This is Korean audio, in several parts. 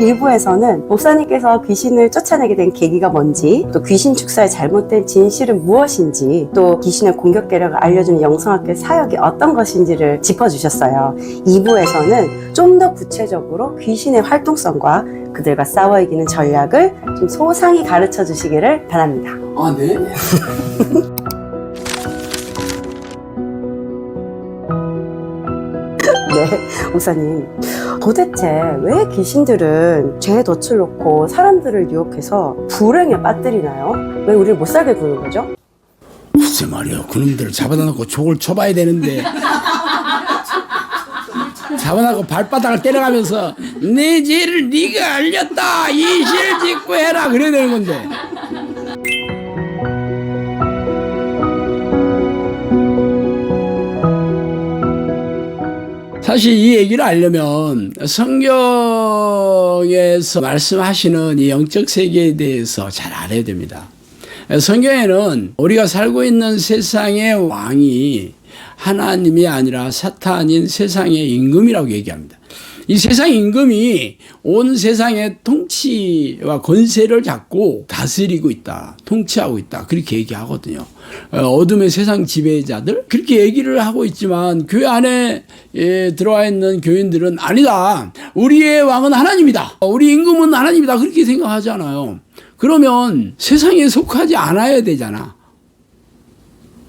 일부에서는 목사님께서 귀신을 쫓아내게 된 계기가 뭔지, 또 귀신 축사의 잘못된 진실은 무엇인지, 또 귀신의 공격계략을 알려주는 영성학교의 사역이 어떤 것인지를 짚어주셨어요. 2부에서는 좀 더 구체적으로 귀신의 활동성과 그들과 싸워 이기는 전략을 좀 소상히 가르쳐 주시기를 바랍니다. 아, 네? 네, 목사님. 도대체 왜 귀신들은 죄의 덫을 놓고 사람들을 유혹해서 불행에 빠뜨리나요? 왜 우리를 못 살게 구는 거죠? 글쎄 말이야, 그놈들을 잡아다 놓고 족을 쳐봐야 되는데 잡아놓고 발바닥을 때려가면서 내 죄를 네가 알렸다, 이실 짓고 해라, 그래야 되는 건데. 사실 이 얘기를 알려면 성경에서 말씀하시는 이 영적 세계에 대해서 잘 알아야 됩니다. 성경에는 우리가 살고 있는 세상의 왕이 하나님이 아니라 사탄인 세상의 임금이라고 얘기합니다. 이 세상 임금이 온 세상의 통치와 권세를 잡고 다스리고 있다, 통치하고 있다, 그렇게 얘기하거든요. 어둠의 세상 지배자들 그렇게 얘기를 하고 있지만 교회 안에 들어와 있는 교인들은 아니다, 우리의 왕은 하나님이다, 우리 임금은 하나님이다, 그렇게 생각하잖아요. 그러면 세상에 속하지 않아야 되잖아.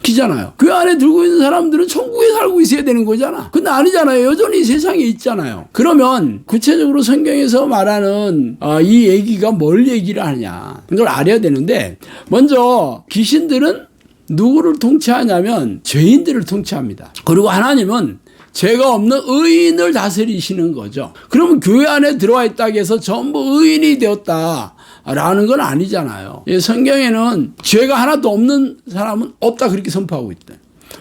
기잖아요. 그 안에 들고 있는 사람들은 천국에 살고 있어야 되는 거잖아. 근데 아니잖아요. 여전히 세상에 있잖아요. 그러면 구체적으로 성경에서 말하는 이 얘기가 뭘 얘기를 하냐, 이걸 알아야 되는데, 먼저 귀신들은 누구를 통치하냐면 죄인들을 통치합니다. 그리고 하나님은 죄가 없는 의인을 다스리시는 거죠. 그러면 교회 안에 들어와 있다고 해서 전부 의인이 되었다 라는 건 아니잖아요. 성경에는 죄가 하나도 없는 사람은 없다, 그렇게 선포하고 있다.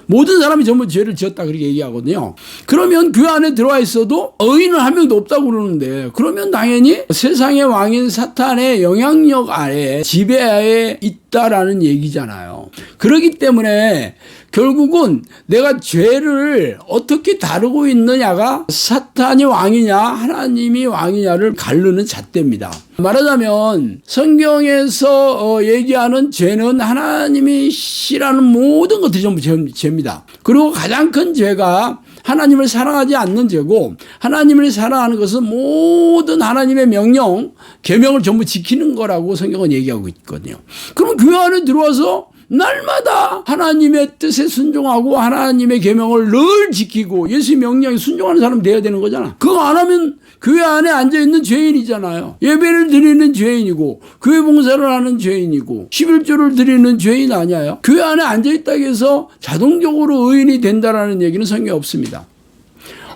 모든 사람이 전부 죄를 지었다, 그렇게 얘기하거든요. 그러면 교회 안에 들어와 있어도 의인은 한 명도 없다고 그러는데, 그러면 당연히 세상의 왕인 사탄의 영향력 아래, 지배하에 있다라는 얘기잖아요. 그렇기 때문에 결국은 내가 죄를 어떻게 다루고 있느냐가 사탄이 왕이냐 하나님이 왕이냐를 가르는 잣대입니다. 말하자면 성경에서 얘기하는 죄는 하나님이 싫어하는 모든 것들이 전부 죄입니다. 그리고 가장 큰 죄가 하나님을 사랑하지 않는 죄고, 하나님을 사랑하는 것은 모든 하나님의 명령, 계명을 전부 지키는 거라고 성경은 얘기하고 있거든요. 그럼 교회 안에 들어와서 날마다 하나님의 뜻에 순종하고 하나님의 계명을 늘 지키고 예수의 명령에 순종하는 사람 돼야 되는 거잖아. 그거 안 하면 교회 안에 앉아있는 죄인이잖아요. 예배를 드리는 죄인이고, 교회 봉사를 하는 죄인이고, 11조를 드리는 죄인 아니에요? 교회 안에 앉아있다고 해서 자동적으로 의인이 된다라는 얘기는 성경에 없습니다.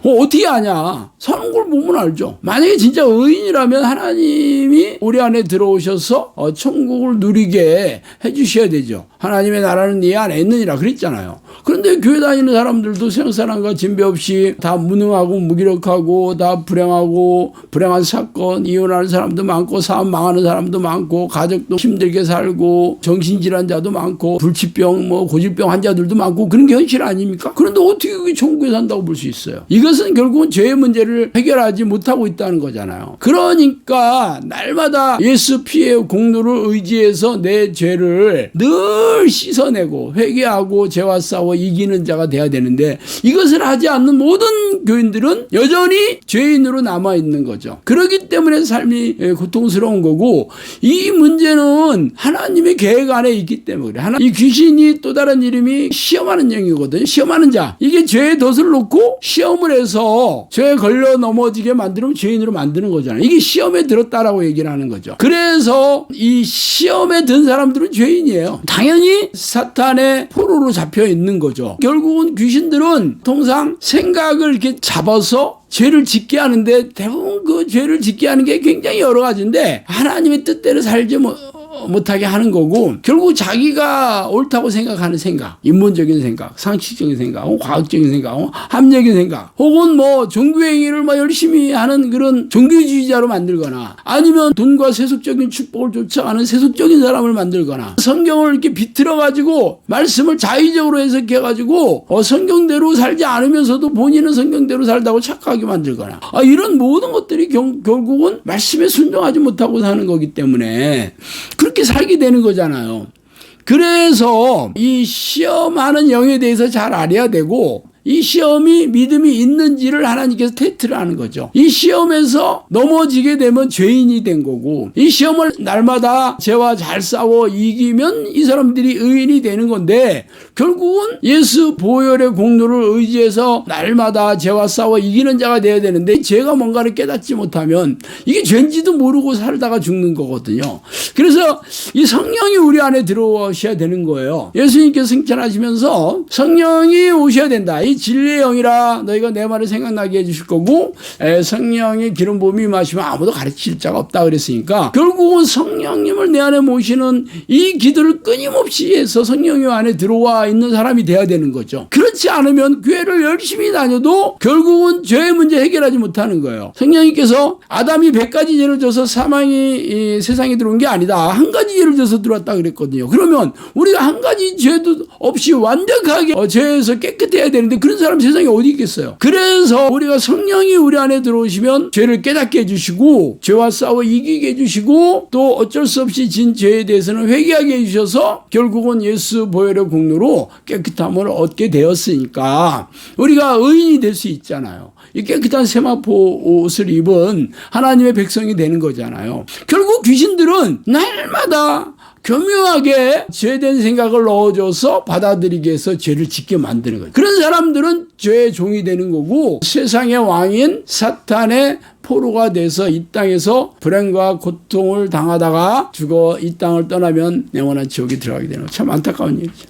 어떻게 아냐? 사는 걸 보면 알죠. 만약에 진짜 의인이라면 하나님이 우리 안에 들어오셔서 천국을 누리게 해주셔야 되죠. 하나님의 나라는 네 안에 있느니라 그랬잖아요. 그런데 교회 다니는 사람들도 세상 사람과 진배 없이 다 무능하고 무기력하고 다 불행하고, 불행한 사건, 이혼하는 사람도 많고, 사업 망하는 사람도 많고, 가족도 힘들게 살고, 정신질환자도 많고, 불치병, 고질병 환자들도 많고, 그런 게 현실 아닙니까? 그런데 어떻게 그게 천국에 산다고 볼 수 있어요? 이것은 결국은 죄의 문제를 해결하지 못하고 있다는 거잖아요. 그러니까 날마다 예수 피의 공로를 의지해서 내 죄를 늘 씻어내고 회개하고 죄와 싸워 이기는 자가 돼야 되는데, 이것을 하지 않는 모든 교인들은 여전히 죄인으로 남아있는 거죠. 그렇기 때문에 삶이 고통스러운 거고, 이 문제는 하나님의 계획 안에 있기 때문에 그래. 이 귀신이 또 다른 이름이 시험하는 영이거든요. 시험하는 자. 이게 죄의 덫을 놓고 시험을 해서 죄에 걸려 넘어지게 만들면 죄인으로 만드는 거잖아요. 이게 시험에 들었다라고 얘기를 하는 거죠. 그래서 이 시험에 든 사람들은 죄인이에요. 당연히 사탄의 포로로 잡혀 있는 거죠. 결국은 귀신들은 통상 생각을 이렇게 잡아서 죄를 짓게 하는데, 대부분 그 죄를 짓게 하는 게 굉장히 여러 가지인데 하나님의 뜻대로 살지 못하게 하는 거고, 결국 자기가 옳다고 생각하는 생각, 인본적인 생각, 상식적인 생각, 혹은 과학적인 생각, 합리적인 생각, 혹은 뭐 종교행위를 막 열심히 하는 그런 종교주의자로 만들거나, 아니면 돈과 세속적인 축복을 쫓아가는 세속적인 사람을 만들거나, 성경을 이렇게 비틀어 가지고 말씀을 자의적으로 해석해 가지고 성경대로 살지 않으면서도 본인은 성경대로 살다고 착각하게 만들거나, 이런 모든 것들이 결국은 말씀에 순종하지 못하고 사는 거기 때문에 그렇게 살게 되는 거잖아요. 그래서 이 시험하는 영에 대해서 잘 알아야 되고, 이 시험이 믿음이 있는지를 하나님께서 테스트를 하는 거죠. 이 시험에서 넘어지게 되면 죄인이 된 거고, 이 시험을 날마다 죄와 잘 싸워 이기면 이 사람들이 의인이 되는 건데, 결국은 예수 보혈의 공로를 의지해서 날마다 죄와 싸워 이기는 자가 되어야 되는데, 죄가 뭔가를 깨닫지 못하면 이게 죄인지도 모르고 살다가 죽는 거거든요. 그래서 이 성령이 우리 안에 들어오셔야 되는 거예요. 예수님께서 승천하시면서 성령이 오셔야 된다. 이 진리의 영이라 너희가 내 말을 생각나게 해주실 거고, 성령의 기름 부음이 임하시면 아무도 가르칠 자가 없다 그랬으니까, 결국은 성령님을 내 안에 모시는 이 기도를 끊임없이 해서 성령이 안에 들어와 있는 사람이 돼야 되는 거죠. 그렇지 않으면 교회를 열심히 다녀도 결국은 죄의 문제 해결하지 못하는 거예요. 성령님께서 아담이 100가지 죄를 져서 사망이 이 세상에 들어온 게 아니다, 한 가지 죄를 져서 들어왔다 그랬거든요. 그러면 우리가 한 가지 죄도 없이 완벽하게 죄에서 깨끗해야 되는데, 그런 사람 세상에 어디 있겠어요. 그래서 우리가 성령이 우리 안에 들어오시면 죄를 깨닫게 해주시고, 죄와 싸워 이기게 해주시고, 또 어쩔 수 없이 진 죄에 대해서는 회개하게 해주셔서 결국은 예수 보혈의 공로로 깨끗함을 얻게 되었으니까 우리가 의인이 될 수 있잖아요. 이 깨끗한 세마포 옷을 입은 하나님의 백성이 되는 거잖아요. 결국 귀신들은 날마다 교묘하게 죄된 생각을 넣어줘서 받아들이게 해서 죄를 짓게 만드는 거예요. 그런 사람들은 죄의 종이 되는 거고, 세상의 왕인 사탄의 포로가 돼서 이 땅에서 불행과 고통을 당하다가 죽어 이 땅을 떠나면 영원한 지옥에 들어가게 되는 거, 참 안타까운 일이죠.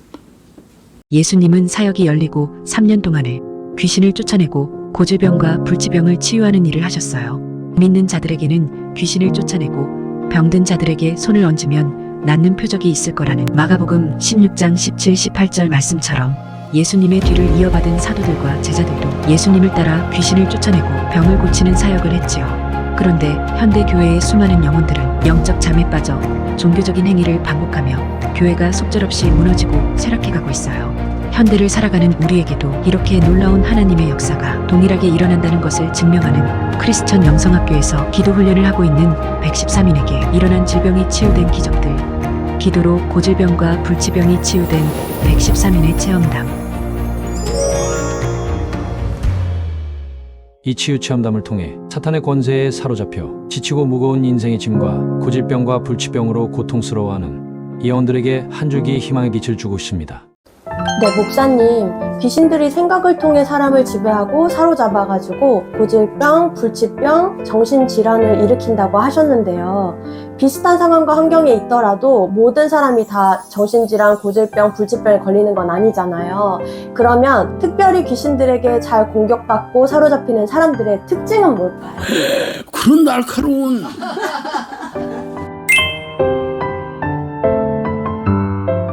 예수님은 사역이 열리고 3년 동안에 귀신을 쫓아내고 고질병과 불치병을 치유하는 일을 하셨어요. 믿는 자들에게는 귀신을 쫓아내고 병든 자들에게 손을 얹으면 낫는 표적이 있을 거라는 마가복음 16장 17, 18절 말씀처럼, 예수님의 뒤를 이어받은 사도들과 제자들도 예수님을 따라 귀신을 쫓아내고 병을 고치는 사역을 했지요. 그런데 현대 교회의 수많은 영혼들은 영적 잠에 빠져 종교적인 행위를 반복하며 교회가 속절없이 무너지고 쇠락해가고 있어요. 현대를 살아가는 우리에게도 이렇게 놀라운 하나님의 역사가 동일하게 일어난다는 것을 증명하는 크리스천 영성학교에서 기도 훈련을 하고 있는 113인에게 일어난 질병이 치유된 기적들, 기도로 고질병과 불치병이 치유된 113인의 체험담. 이 치유 체험담을 통해 사탄의 권세에 사로잡혀 지치고 무거운 인생의 짐과 고질병과 불치병으로 고통스러워하는 이 영혼들에게 한 줄기 희망의 빛을 주고 있습니다. 네, 목사님. 귀신들이 생각을 통해 사람을 지배하고 사로잡아가지고 고질병, 불치병, 정신질환을 일으킨다고 하셨는데요. 비슷한 상황과 환경에 있더라도 모든 사람이 다 정신질환, 고질병, 불치병에 걸리는 건 아니잖아요. 그러면 특별히 귀신들에게 잘 공격받고 사로잡히는 사람들의 특징은 뭘까요? 그런 날카로운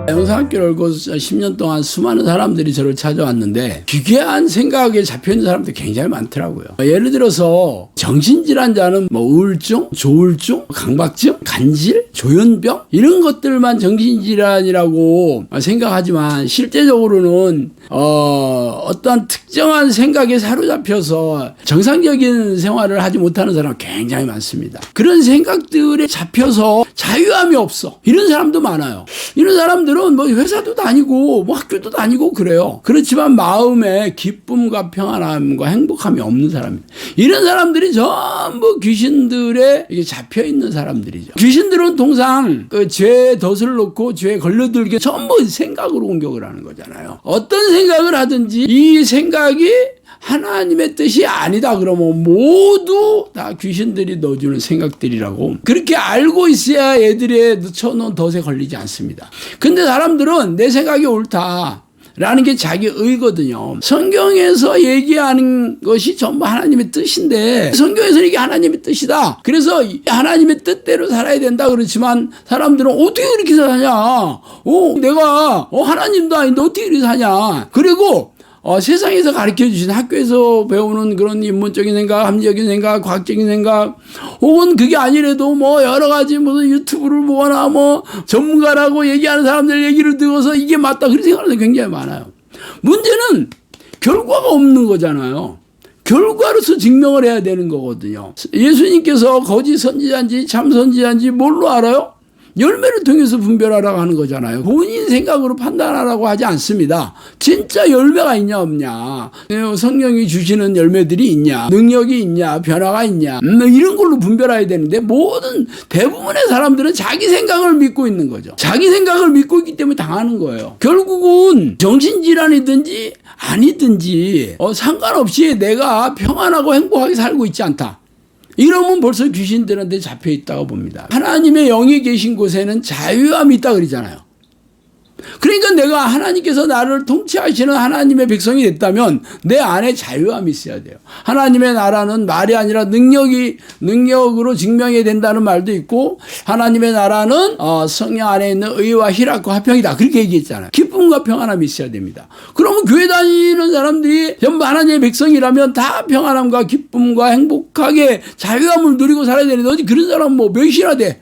영상학교를 열고 10년 동안 수많은 사람들이 저를 찾아왔는데, 기괴한 생각에 잡혀있는 사람들이 굉장히 많더라고요. 예를 들어서 정신질환자는 뭐 우울증, 조울증, 강박증, 간질, 조현병 이런 것들만 정신질환이라고 생각하지만, 실제적으로는 어떤 특정한 생각에 사로잡혀서 정상적인 생활을 하지 못하는 사람이 굉장히 많습니다. 그런 생각들에 잡혀서 자유함이 없어, 이런 사람도 많아요. 이런 사람들은 뭐 회사도 다니고 뭐 학교도 다니고 그래요. 그렇지만 마음에 기쁨과 평안함과 행복함이 없는 사람입니다. 이런 사람들이 전부 귀신들에 잡혀 있는 사람들이죠. 귀신들은 통상 그 죄의 덫을 놓고 죄에 걸려들게 전부 생각으로 공격을 하는 거잖아요. 어떤 생각을 하든지 이 생각이 하나님의 뜻이 아니다 그러면 모두 다 귀신들이 넣어주는 생각들이라고, 그렇게 알고 있어야 애들의 쳐놓은 덫에 걸리지 않습니다. 근데 사람들은 내 생각이 옳다, 라는 게 자기 의거든요. 성경에서 얘기하는 것이 전부 하나님의 뜻인데 성경에서 이게 하나님의 뜻이다. 그래서 하나님의 뜻대로 살아야 된다 그렇지만 사람들은 어떻게 그렇게 사냐? 내가 하나님도 아닌데 어떻게 그렇게 사냐? 그리고 세상에서 가르쳐 주신 학교에서 배우는 그런 인문적인 생각, 합리적인 생각, 과학적인 생각, 혹은 그게 아니래도 뭐 여러 가지 무슨 유튜브를 보거나 뭐 전문가라고 얘기하는 사람들 얘기를 듣고서 이게 맞다 그렇게 생각하는 사람이 굉장히 많아요. 문제는 결과가 없는 거잖아요. 결과로서 증명을 해야 되는 거거든요. 예수님께서 거짓 선지자인지 참 선지자인지 뭘로 알아요? 열매를 통해서 분별하라고 하는 거잖아요. 본인 생각으로 판단하라고 하지 않습니다. 진짜 열매가 있냐 없냐, 성령이 주시는 열매들이 있냐, 능력이 있냐, 변화가 있냐, 이런 걸로 분별해야 되는데 모든 대부분의 사람들은 자기 생각을 믿고 있는 거죠. 자기 생각을 믿고 있기 때문에 당하는 거예요. 결국은 정신질환이든지 아니든지 상관없이 내가 평안하고 행복하게 살고 있지 않다. 이러면 벌써 귀신들한테 잡혀 있다고 봅니다. 하나님의 영이 계신 곳에는 자유함이 있다 그러잖아요. 그러니까 내가 하나님께서 나를 통치하시는 하나님의 백성이 됐다면 내 안에 자유함이 있어야 돼요. 하나님의 나라는 말이 아니라 능력으로 증명해야 된다는 말도 있고, 하나님의 나라는 성령 안에 있는 의와 희락과 화평이다 그렇게 얘기했잖아요. 기쁨과 평안함이 있어야 됩니다. 그러면 교회 다니는 사람들이 전부 하나님의 백성이라면 다 평안함과 기쁨과 행복하게 자유함을 누리고 살아야 되는데 어디 그런 사람 뭐 몇이나 돼?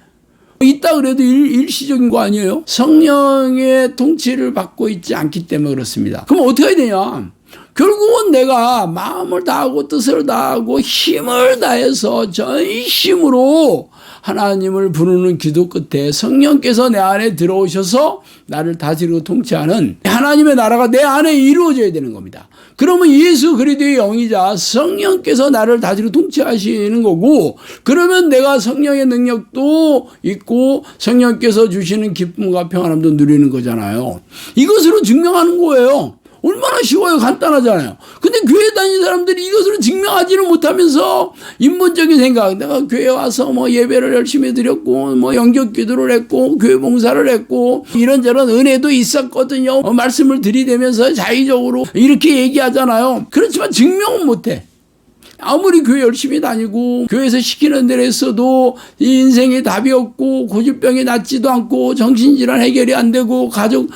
있다 그래도 일시적인 거 아니에요? 성령의 통치를 받고 있지 않기 때문에 그렇습니다. 그럼 어떻게 해야 되냐? 결국은 내가 마음을 다하고 뜻을 다하고 힘을 다해서 전심으로 하나님을 부르는 기도 끝에 성령께서 내 안에 들어오셔서 나를 다스리고 통치하는 하나님의 나라가 내 안에 이루어져야 되는 겁니다. 그러면 예수 그리스도의 영이자 성령께서 나를 다스리고 통치하시는 거고, 그러면 내가 성령의 능력도 있고 성령께서 주시는 기쁨과 평안함도 누리는 거잖아요. 이것으로 증명하는 거예요. 얼마나 쉬워요. 간단하잖아요. 근데 교회 다니는 사람들이 이것으로 증명하지는 못하면서 인본적인 생각, 내가 교회 와서 뭐 예배를 열심히 드렸고 뭐 영적 기도를 했고 교회 봉사를 했고 이런저런 은혜도 있었거든요. 말씀을 들이대면서 자의적으로 이렇게 얘기하잖아요. 그렇지만 증명은 못해. 아무리 교회 열심히 다니고 교회에서 시키는 대로 했어도 이 인생에 답이 없고 고질병이 낫지도 않고 정신질환 해결이 안 되고 가족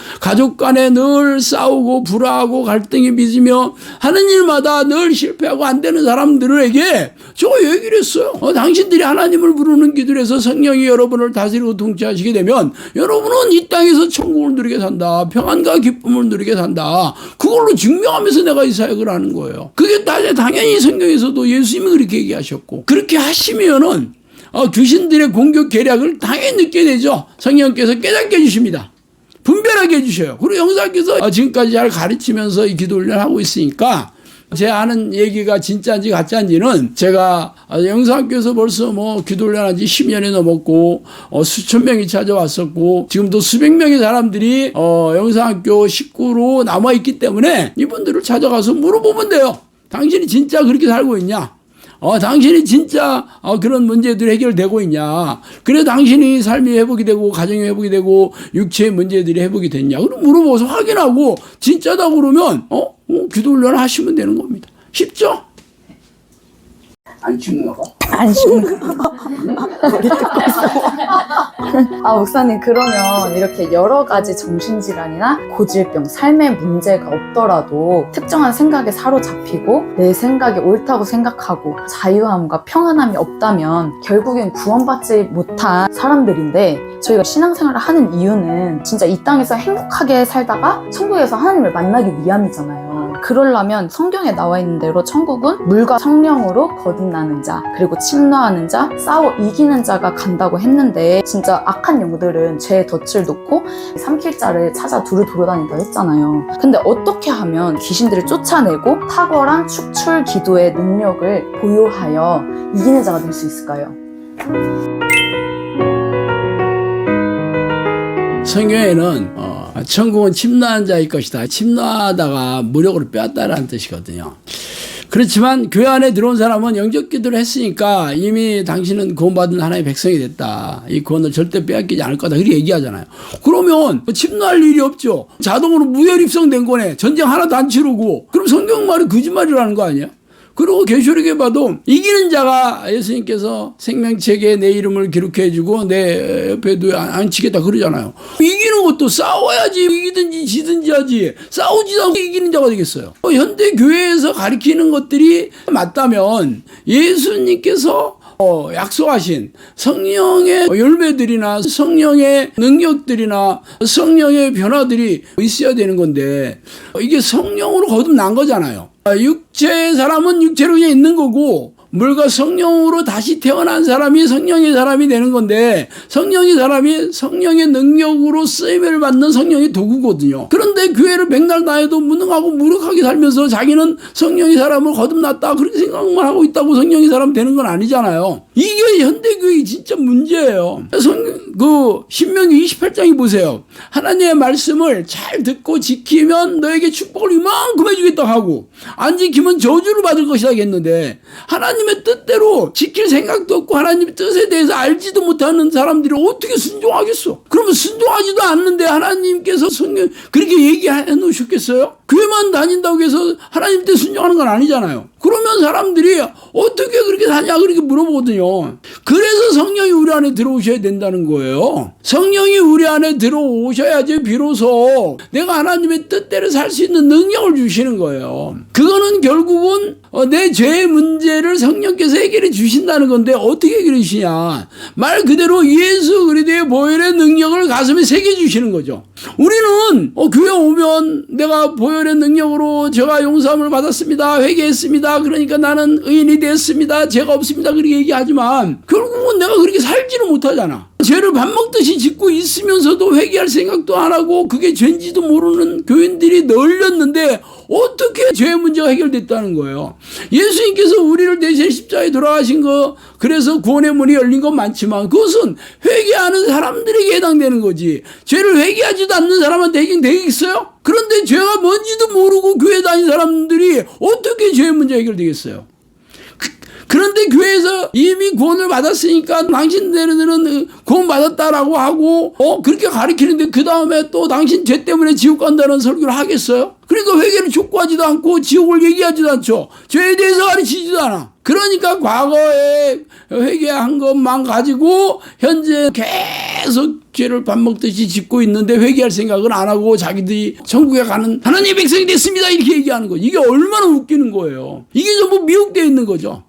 간에 늘 싸우고 불화하고 갈등이 빚으며 하는 일마다 늘 실패하고 안 되는 사람들에게 저거 얘기를 했어요. 당신들이 하나님을 부르는 기도를 해서 성령이 여러분을 다스리고 통치하시게 되면 여러분은 이 땅에서 천국을 누리게 산다. 평안과 기쁨을 누리게 산다. 그걸로 증명하면서 내가 이 사역을 하는 거예요. 그게 당연히 성경에서 예수님이 그렇게 얘기하셨고, 그렇게 하시면은 귀신들의 공격 계략을 당연히 느끼게 되죠. 성령께서 깨닫게 해주십니다. 분별하게 해주셔요. 그리고 영사께서 지금까지 잘 가르치면서 이 기도 훈련을 하고 있으니까 제 아는 얘기가 진짜인지 가짜인지는 제가 영사학교에서 벌써 뭐 기도 훈련한 지 10년이 넘었고 수천 명이 찾아왔었고 지금도 수백 명의 사람들이 영사학교 식구로 남아있기 때문에 이분들을 찾아가서 물어보면 돼요. 당신이 진짜 그렇게 살고 있냐? 당신이 진짜 그런 문제들이 해결되고 있냐? 그래 당신이 삶이 회복이 되고 가정이 회복이 되고 육체의 문제들이 회복이 됐냐? 그럼 물어보고서 확인하고 진짜다 그러면 기도 훈련을 하시면 되는 겁니다. 쉽죠? 안 죽는 거? 안 죽는 거. 목사님, 그러면 이렇게 여러 가지 정신질환이나 고질병, 삶의 문제가 없더라도 특정한 생각에 사로잡히고 내 생각이 옳다고 생각하고 자유함과 평안함이 없다면 결국엔 구원받지 못한 사람들인데, 저희가 신앙생활을 하는 이유는 진짜 이 땅에서 행복하게 살다가 천국에서 하나님을 만나기 위함이잖아요. 그러려면 성경에 나와 있는 대로 천국은 물과 성령으로 거듭나는 자, 그리고 침노하는 자, 싸워 이기는 자가 간다고 했는데, 진짜 악한 영들은 죄의 덫을 놓고 삼킬 자를 찾아 두루 돌아다닌다고 했잖아요. 근데 어떻게 하면 귀신들을 쫓아내고 탁월한 축출 기도의 능력을 보유하여 이기는 자가 될 수 있을까요? 성경에는 천국은 침노한 자일 것이다. 침노하다가 무력으로 빼앗다라는 뜻이거든요. 그렇지만 교회 안에 들어온 사람은 영접 기도를 했으니까 이미 당신은 구원받은 하나님의 백성이 됐다. 이 구원을 절대 빼앗기지 않을 거다. 그렇게 얘기하잖아요. 그러면 침노할 일이 없죠. 자동으로 무혈 입성된 거네. 전쟁 하나도 안 치르고. 그럼 성경 말이 거짓말이라는 거 아니야? 그리고 계시록에 봐도 이기는 자가 예수님께서 생명책에 내 이름을 기록해주고 내 옆에도 앉히겠다 그러잖아요. 이기는 것도 싸워야지. 이기든지 지든지 하지. 싸우지도 않고 이기는 자가 되겠어요. 현대 교회에서 가리키는 것들이 맞다면 예수님께서 약속하신 성령의 열매들이나 성령의 능력들이나 성령의 변화들이 있어야 되는 건데 이게 성령으로 거듭난 거잖아요. 육체의 사람은 육체로 그냥 있는 거고 물과 성령으로 다시 태어난 사람이 성령의 사람이 되는 건데 성령의 사람이 성령의 능력으로 쓰임을 받는 성령의 도구거든요. 그런데 교회를 백날 다해도 무능하고 무력하게 살면서 자기는 성령의 사람을 거듭났다 그렇게 생각만 하고 있다고 성령의 사람 되는 건 아니잖아요. 이게 현대교회의 진짜 문제예요. 신명기 28장에 보세요. 하나님의 말씀을 잘 듣고 지키면 너에게 축복을 이만큼 해주겠다 하고 안 지키면 저주를 받을 것이다 했는데 하나님의 뜻대로 지킬 생각도 없고 하나님의 뜻에 대해서 알지도 못하는 사람들이 어떻게 순종하겠어? 그러면 순종하지도 않는데 하나님께서 성경 그렇게 얘기해 놓으셨겠어요? 교회만 다닌다고 해서 하나님 때 순종하는 건 아니잖아요. 그러면 사람들이 어떻게 그렇게 사냐 그렇게 물어보거든요. 그래서 성령이 우리 안에 들어오셔야 된다는 거예요. 성령이 우리 안에 들어오셔야지 비로소 내가 하나님의 뜻대로 살 수 있는 능력을 주시는 거예요. 그거는 결국은 내 죄의 문제를 성령께서 해결해 주신다는 건데 어떻게 해결해 주시냐. 말 그대로 예수 그리스도의 보혈의 능력을 가슴에 새겨 주시는 거죠. 우리는 교회 오면 내가 보혈의 능력으로 제가 용서함을 받았습니다. 회개했습니다. 그러니까 나는 의인이 됐습니다. 죄가 없습니다. 그렇게 얘기하지만 결국은 내가 그렇게 살지는 못하잖아. 죄를 밥 먹듯이 짓고 있으면서도 회개할 생각도 안 하고 그게 죄인지도 모르는 교인들이 널렸는데 어떻게 죄의 문제가 해결됐다는 거예요. 예수님께서 우리를 대신 십자가에 돌아가신 거 그래서 구원의 문이 열린 건 많지만 그것은 회개하는 사람들에게 해당되는 거지 죄를 회개하지도 않는 사람한테 해결되겠어요? 그런데 죄가 뭔지도 모르고 교회 다닌 사람들이 어떻게 죄의 문제 해결되겠어요? 그런데 교회에서 이미 구원을 받았으니까 당신들은 구원 받았다라고 하고 그렇게 가르치는데 그 다음에 또 당신 죄 때문에 지옥 간다는 설교를 하겠어요? 그러니까 회개를 촉구하지도 않고 지옥을 얘기하지도 않죠. 죄에 대해서 가르치지도 않아. 그러니까 과거에 회개한 것만 가지고 현재 계속 죄를 밥 먹듯이 짓고 있는데 회개할 생각을 안 하고 자기들이 천국에 가는 하나님의 백성이 됐습니다 이렇게 얘기하는 거죠. 이게 얼마나 웃기는 거예요. 이게 전부 미혹되어 있는 거죠.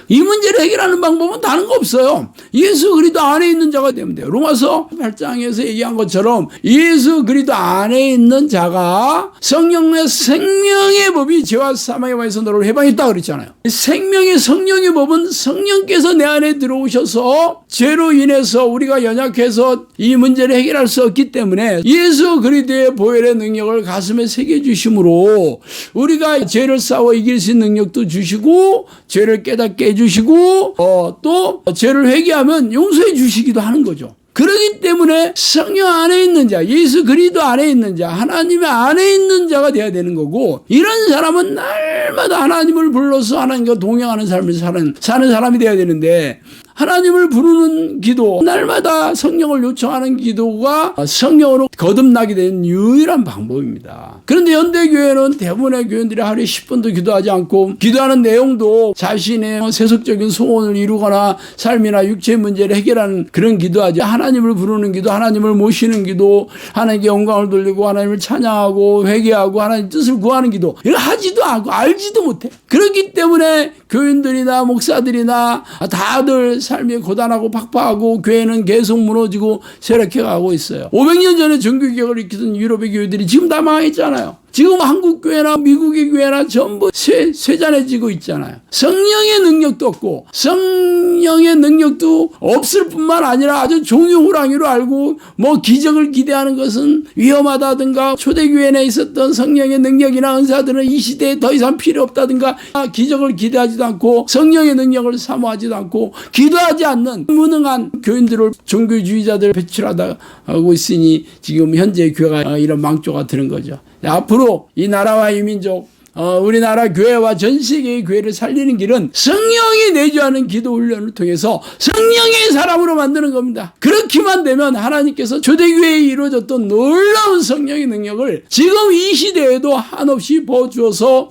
이 문제를 해결하는 방법은 다른 거 없어요. 예수 그리스도 안에 있는 자가 되면 돼요. 로마서 8장에서 얘기한 것처럼 예수 그리스도 안에 있는 자가 성령의 생명의 법이 죄와 사망의 법에서 너를 해방했다 그랬잖아요. 생명의 성령의 법은 성령께서 내 안에 들어오셔서 죄로 인해서 우리가 연약해서 이 문제를 해결할 수 없기 때문에 예수 그리스도의 보혈의 능력을 가슴에 새겨주심으로 우리가 죄를 싸워 이길 수 있는 능력도 주시고 죄를 깨닫게 해주시고 또 죄를 회개하면 용서해 주시기도 하는 거죠. 그렇기 때문에 성령 안에 있는 자, 예수 그리스도 안에 있는 자, 하나님의 안에 있는 자가 돼야 되는 거고 이런 사람은 날마다 하나님을 불러서 하나님과 동행하는 삶을 사는 사람이 돼야 되는데 하나님을 부르는 기도, 날마다 성령을 요청하는 기도가 성령으로 거듭나게 되는 유일한 방법입니다. 그런데 현대교회는 대부분의 교인들이 하루에 10분도 기도하지 않고 기도하는 내용도 자신의 세속적인 소원을 이루거나 삶이나 육체의 문제를 해결하는 그런 기도하지 하나님을 부르는 기도, 하나님을 모시는 기도, 하나님께 영광을 돌리고 하나님을 찬양하고 회개하고 하나님 뜻을 구하는 기도 이걸 하지도 않고 알지도 못해. 그렇기 때문에 교인들이나 목사들이나 다들 삶이 고단하고 팍팍하고 교회는 계속 무너지고 쇠락해가고 있어요. 500년 전에 종교개혁을 일으키던 유럽의 교회들이 지금 다 망했잖아요. 지금 한국 교회나 미국의 교회나 전부 쇠잔해지고 있잖아요. 성령의 능력도 없고 성령의 능력도 없을 뿐만 아니라 아주 종이호랑이로 알고 기적을 기대하는 것은 위험하다든가 초대교회 내에 있었던 성령의 능력이나 은사들은 이 시대에 더 이상 필요 없다든가 기적을 기대하지도 않고 성령의 능력을 사모하지도 않고 기도하지 않는 무능한 교인들을 종교주의자들 배출하고 있으니 지금 현재 교회가 이런 망조가 드는 거죠. 앞으로 이 나라와 이 민족 우리나라 교회와 전 세계의 교회를 살리는 길은 성령이 내주하는 기도 훈련을 통해서 성령의 사람으로 만드는 겁니다. 그렇게만 되면 하나님께서 초대교회에 이루어졌던 놀라운 성령의 능력을 지금 이 시대에도 한없이 부어주어서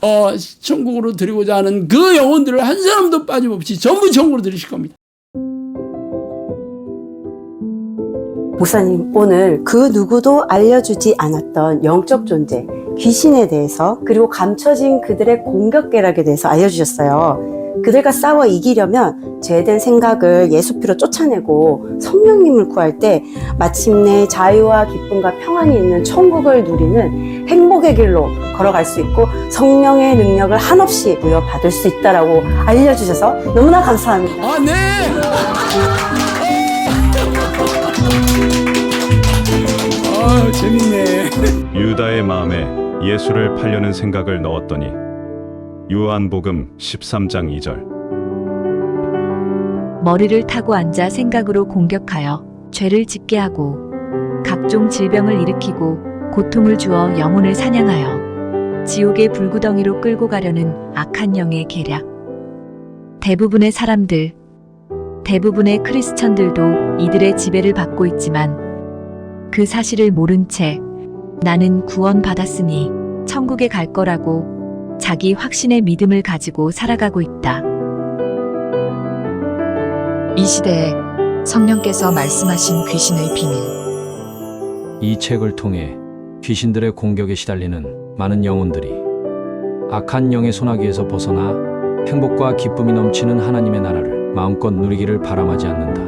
천국으로 드리고자 하는 그 영혼들을 한 사람도 빠짐없이 전부 천국으로 드리실 겁니다. 목사님, 오늘 그 누구도 알려주지 않았던 영적 존재, 귀신에 대해서, 그리고 감춰진 그들의 공격계략에 대해서 알려주셨어요. 그들과 싸워 이기려면 죄된 생각을 예수 피로 쫓아내고 성령님을 구할 때 마침내 자유와 기쁨과 평안이 있는 천국을 누리는 행복의 길로 걸어갈 수 있고 성령의 능력을 한없이 부여받을 수 있다라고 알려주셔서 너무나 감사합니다. 네! 재밌네. 유다의 마음에 예수를 팔려는 생각을 넣었더니 요한복음 13장 2절. 머리를 타고 앉아 생각으로 공격하여 죄를 짓게 하고 각종 질병을 일으키고 고통을 주어 영혼을 사냥하여 지옥의 불구덩이로 끌고 가려는 악한 영의 계략. 대부분의 사람들, 대부분의 크리스천들도 이들의 지배를 받고 있지만 그 사실을 모른 채 나는 구원받았으니 천국에 갈 거라고 자기 확신의 믿음을 가지고 살아가고 있다. 이 시대에 성령께서 말씀하신 귀신의 비밀. 이 책을 통해 귀신들의 공격에 시달리는 많은 영혼들이 악한 영의 소나기에서 벗어나 행복과 기쁨이 넘치는 하나님의 나라를 마음껏 누리기를 바람하지 않는다.